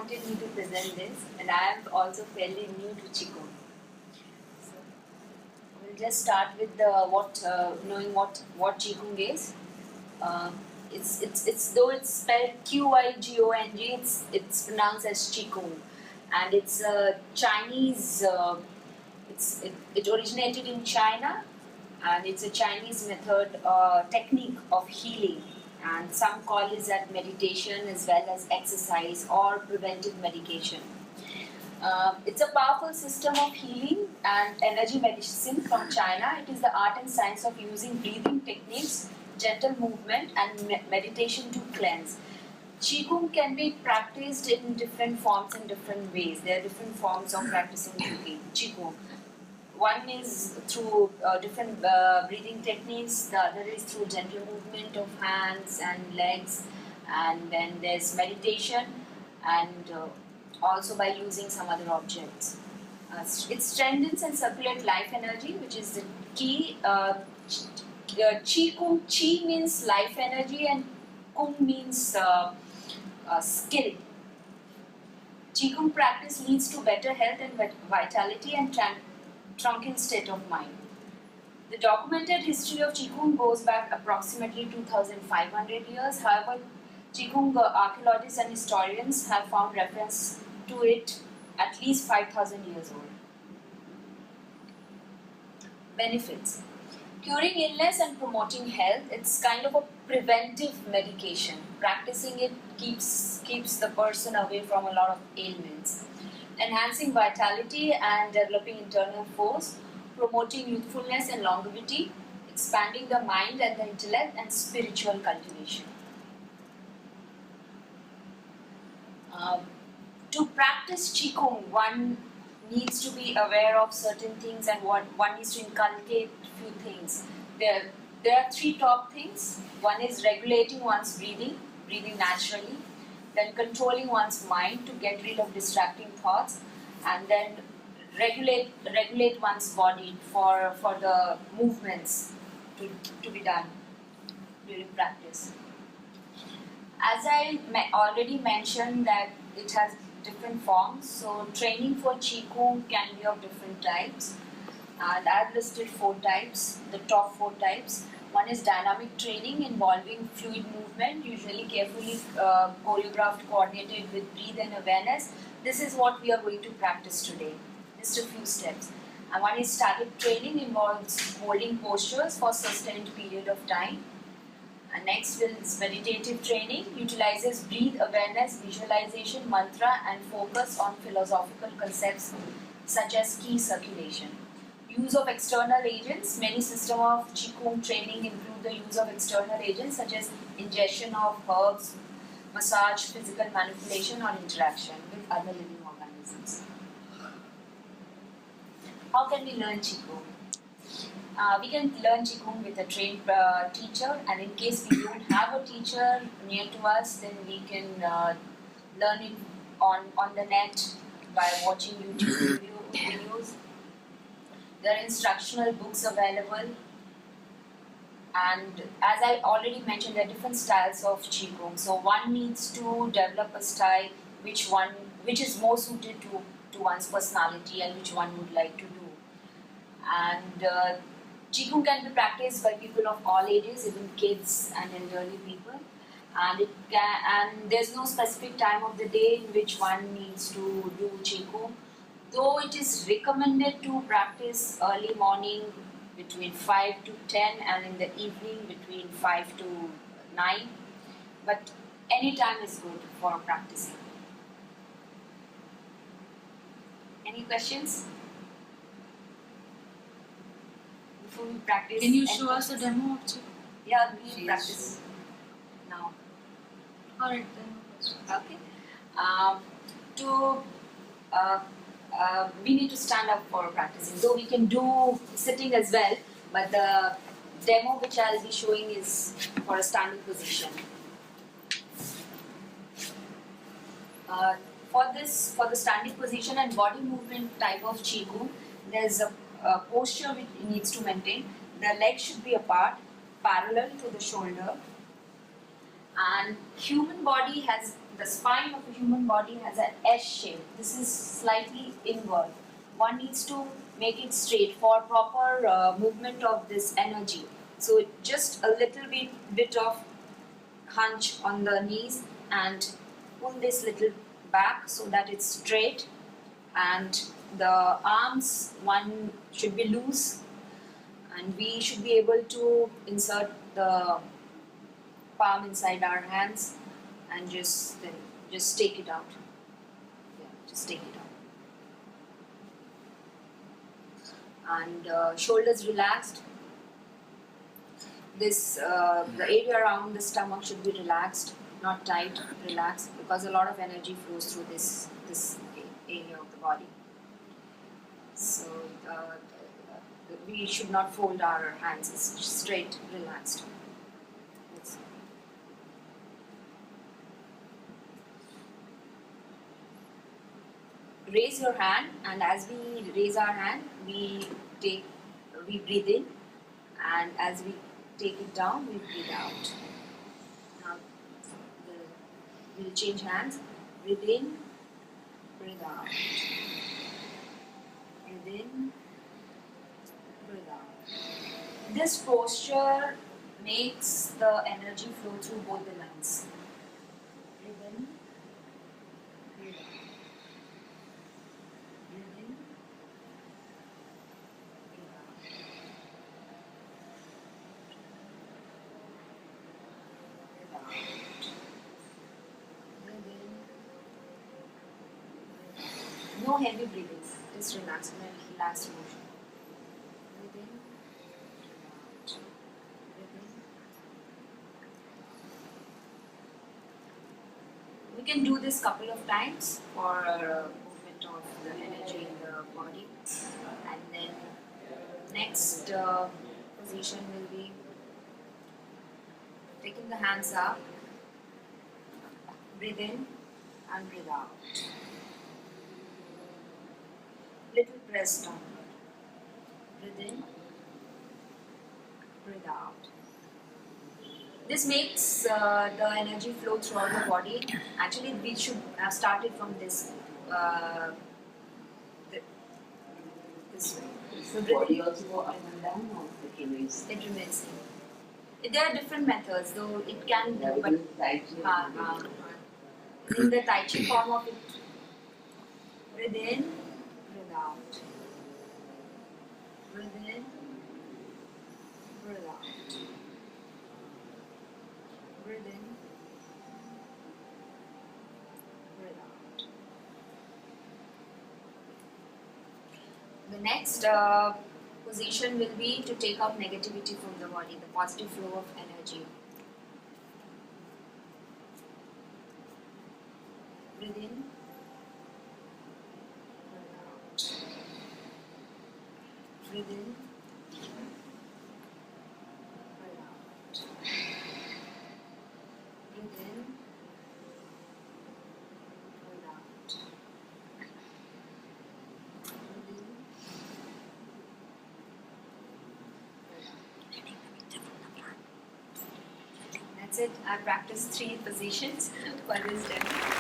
wanted me to present this, and I am also fairly new to Qigong. So we'll just start with the knowing what Qigong is. Uh, it's though it's spelled Qigong, it's pronounced as Qigong, and it's a Chinese. It originated in China, and it's a Chinese method technique of healing, and some call it that meditation as well as exercise or preventive medication. It's a powerful system of healing and energy medicine from China. It is the art and science of using breathing techniques, gentle movement, and meditation to cleanse. Qigong can be practiced in different forms and different ways. There are different forms of practicing Qigong. One is through different breathing techniques, the other is through gentle movement of hands and legs, and then there's meditation, and also by using some other objects. It strengthens and circulates life energy, which is the key. Qi Kung, Qi means life energy, and Kung means skill. Qigong practice leads to better health and vitality and tranquil state of mind. The documented history of Qigong goes back approximately 2,500 years. However, Qigong archaeologists and historians have found reference to it at least 5,000 years old. Benefits. Curing illness and promoting health, it's kind of a preventive medication. Practicing it keeps the person away from a lot of ailments. Enhancing vitality and developing internal force, promoting youthfulness and longevity, expanding the mind and the intellect, and spiritual cultivation. To practice Qigong, one needs to be aware of certain things, and one needs to inculcate few things. There are three top things. One is regulating one's breathing naturally, then controlling one's mind to get rid of distracting thoughts, and then regulate one's body for the movements to be done during practice. As I already mentioned that it has different forms, so training for Qigong can be of different types, and I've listed 4 types, the top 4 types. One is dynamic training involving fluid movement, usually carefully choreographed, coordinated with breath and awareness. This is what we are going to practice today, just a few steps. And one is static training, involves holding postures for sustained period of time. And next is meditative training, utilizes breath awareness, visualization, mantra, and focus on philosophical concepts such as ki circulation. Use of external agents. Many systems of Qigong training include the use of external agents such as ingestion of herbs, massage, physical manipulation, or interaction with other living organisms. How can we learn Qigong? We can learn Qigong with a trained teacher, and in case we don't have a teacher near to us, then we can learn it on the net by watching YouTube videos. There are instructional books available, and as I already mentioned, there are different styles of Qigong. So one needs to develop a style which is more suited to one's personality and which one would like to do. And Qigong can be practiced by people of all ages, even kids and elderly people. And there's no specific time of the day in which one needs to do Qigong. Though it is recommended to practice early morning between 5 to 10 and in the evening between 5 to 9, but any time is good for practicing. Any questions? Before we practice. Can you show us a demo of Qigong? Yeah, we practice now. Alright then. Okay. We need to stand up for practicing. Though we can do sitting as well, but the demo which I'll be showing is for a standing position. For the standing position and body movement type of Qigong, there's a posture which needs to maintain. The legs should be apart, parallel to the shoulder, And human body has, the spine of a human body has an S shape. This is slightly inward. One needs to make it straight for proper movement of this energy. So just a little bit of hunch on the knees and pull this little back so that it's straight, and the arms, one should be loose, and we should be able to insert the palm inside our hands and just take it out. Yeah, just take it out. And shoulders relaxed. This the area around the stomach should be relaxed, not tight. Relaxed, because a lot of energy flows through this area of the body. So we should not fold our hands. It's straight, relaxed. Yes. Raise your hand, and as we raise our hand, we breathe in, and as we take it down, we breathe out. Now we'll change hands. Breathe in, breathe out. Breathe in, breathe out. This posture makes the energy flow through both the lungs. Breathe in, breathe out. Breathe in, breathe out. Breathe out. Breathe in, breathe out. No heavy breathing, just relax, relaxed motion. Breathe in, breathe out. Breathe in. We can do this couple of times for movement of the energy in the body, and then next position will be taking the hands up, breathe in and breathe out. Little press downward. Breathe in, breathe out. This makes the energy flow throughout the body. Actually, we should have started from this this way. Does the body also go up and down, or it remains? It remains same. There are different methods, though it can Yeah, do, we but do Tai Chi. in the Tai Chi form of it, breathe in, breathe out. Breathe in, breathe out. Breathe in, breathe out. The next position will be to take out negativity from the body, the positive flow of energy. Breathe in, breathe out. Breathe in, breathe out. Breathe in, breathe out. Breathe in, breathe out. That's it. I practiced 3 positions for this demo.